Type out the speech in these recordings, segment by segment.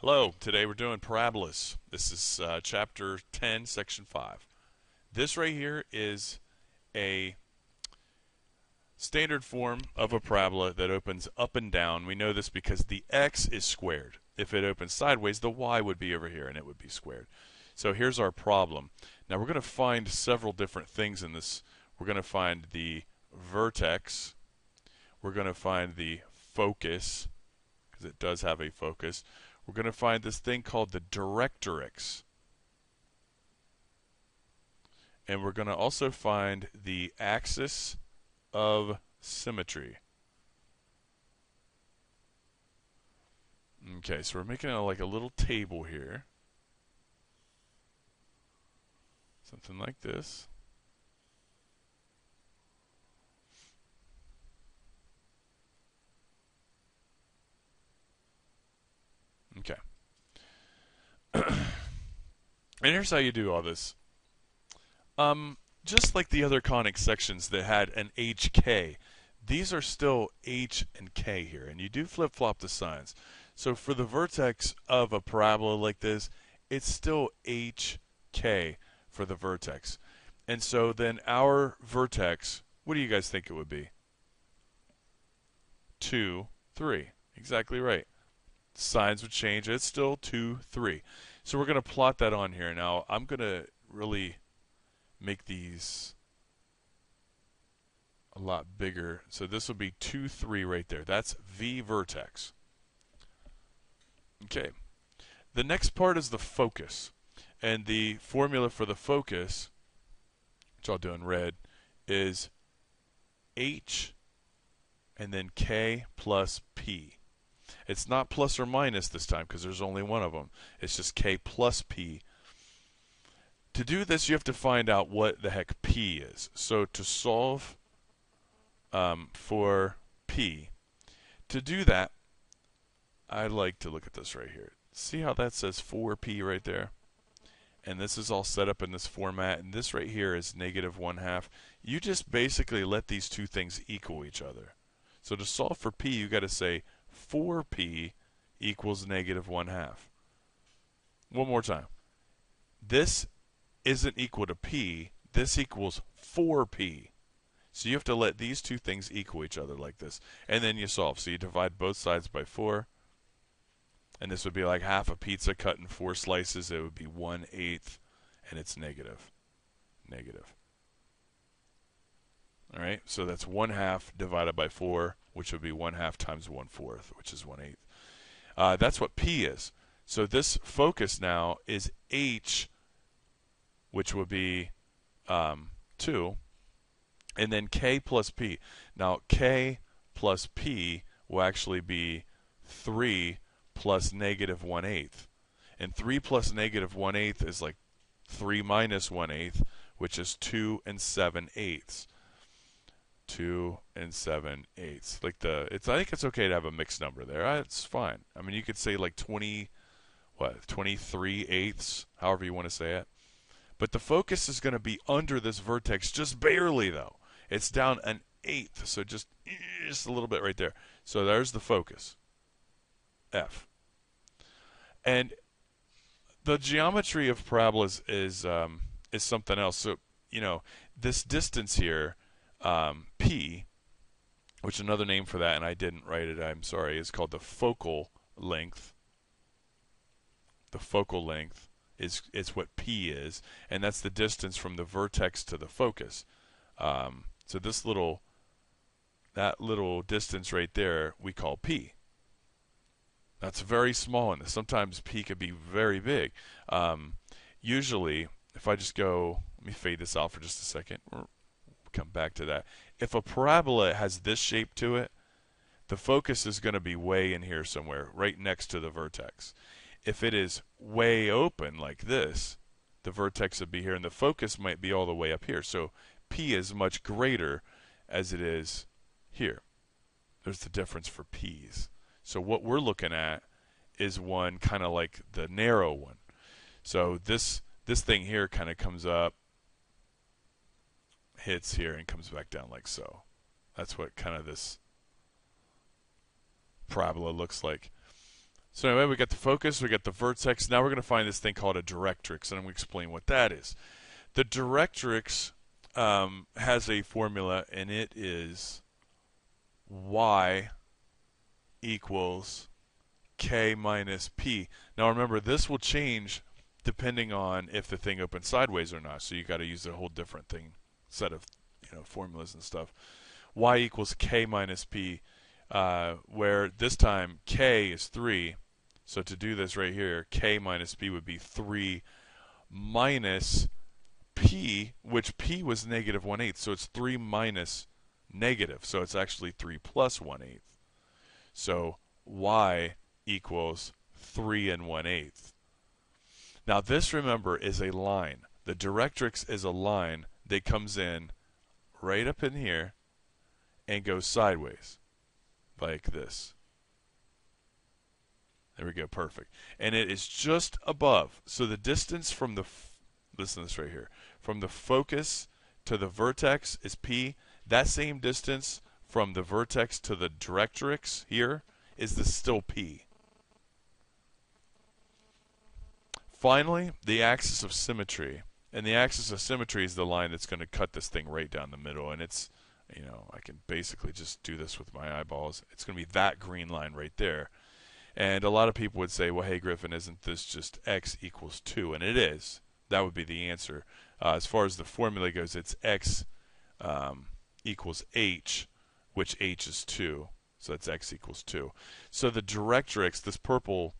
Hello, today we're doing Parabolas. This is chapter 10, section 5. This right here is a standard form of a parabola that opens up and down. We know this because the x is squared. If it opens sideways, the y would be over here and it would be squared. So here's our problem. Now we're going to find several different things in this. We're going to find the vertex. We're going to find the focus, because it does have a focus. We're going to find this thing called the Directrix. And we're going to also find the Axis of Symmetry. Okay, so we're making like a little table here. Something like this. Okay. And here's how you do all this. Just like the other conic sections that had an HK, these are still H and K here, and you do flip-flop the signs. So for the vertex of a parabola like this, it's still HK for the vertex. And so then our vertex, what do you guys think it would be? 2, 3. Exactly right. Signs would change. It's still 2, 3. So we're going to plot that on here. Now, I'm going to really make these a lot bigger. So this will be 2, 3 right there. That's V vertex. Okay. The next part is the focus. And the formula for the focus, which I'll do in red, is H and then K plus P. It's not plus or minus this time because there's only one of them. It's just K plus P. To do this, you have to find out what the heck P is. So to solve for P, to do that, I like to look at this right here. See how that says 4P right there? And this is all set up in this format. And this right here is negative 1/2. You just basically let these two things equal each other. So to solve for P, you got to say 4P equals negative 1/2. One more time. This isn't equal to P. This equals 4P. So you have to let these two things equal each other like this. And then you solve. So you divide both sides by 4. And this would be like half a pizza cut in 4 slices. It would be 1/8. And it's negative. Negative. All right, so that's 1/2 divided by 4, which would be 1/2 times 1/4, which is 1/8. That's what P is. So this focus now is H, which would be 2, and then K plus P. Now K plus P will actually be 3 plus negative 1/8. And 3 plus negative 1/8 is like 3 minus 1/8, which is 2 7/8. 2 7/8. Like I think it's okay to have a mixed number there. It's fine. I mean, you could say like 23/8, however you want to say it. But the focus is going to be under this vertex just barely, though. It's down 1/8, so just a little bit right there. So there's the focus, F. And the geometry of parabolas is something else. So this distance here. P, which is another name for that, and I didn't write it, I'm sorry, is called the focal length. The focal length is what P is, and that's the distance from the vertex to the focus. So that little distance right there we call P. That's very small, and sometimes P could be very big. Usually, if I just go, let me fade this out for just a second. Come back to that. If a parabola has this shape to it, the focus is going to be way in here somewhere, right next to the vertex. If it is way open like this, the vertex would be here, and the focus might be all the way up here. So P is much greater as it is here. There's the difference for P's. So what we're looking at is one kind of like the narrow one. So this thing here kind of comes up, hits here, and comes back down like so. That's what kind of this parabola looks like. So anyway, we got the focus, we got the vertex. Now we're going to find this thing called a directrix, and I'm going to explain what that is. The directrix has a formula, and it is y equals k minus p. Now remember, this will change depending on if the thing opens sideways or not. So you got to use a whole different thing, set of formulas and stuff. Y equals k minus p, where this time k is 3. So to do this right here, k minus p would be 3 minus p, which p was negative 1/8. So it's 3 minus negative. So it's actually 3 plus 1/8. So y equals 3 1/8. Now this, remember, is a line. The directrix is a line that comes in right up in here and goes sideways like this. There we go, perfect. And it is just above. So the distance from the, listen to this right here, from the focus to the vertex is p. That same distance from the vertex to the directrix here is still p. Finally, the axis of symmetry. And the axis of symmetry is the line that's going to cut this thing right down the middle. And it's, I can basically just do this with my eyeballs. It's going to be that green line right there. And a lot of people would say, well, hey, Griffin, isn't this just x equals 2? And it is. That would be the answer. As far as the formula goes, it's x equals h, which h is 2. So that's x equals 2. So the directrix, this purple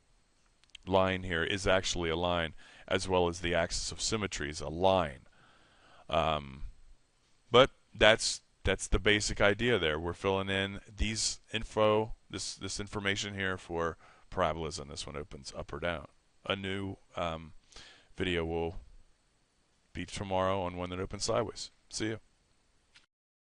line here, is actually a line, as well as the axis of symmetry is a line. But that's the basic idea there. We're filling in this information here for parabolas, and this one opens up or down. A new video will be tomorrow on one that opens sideways. See you.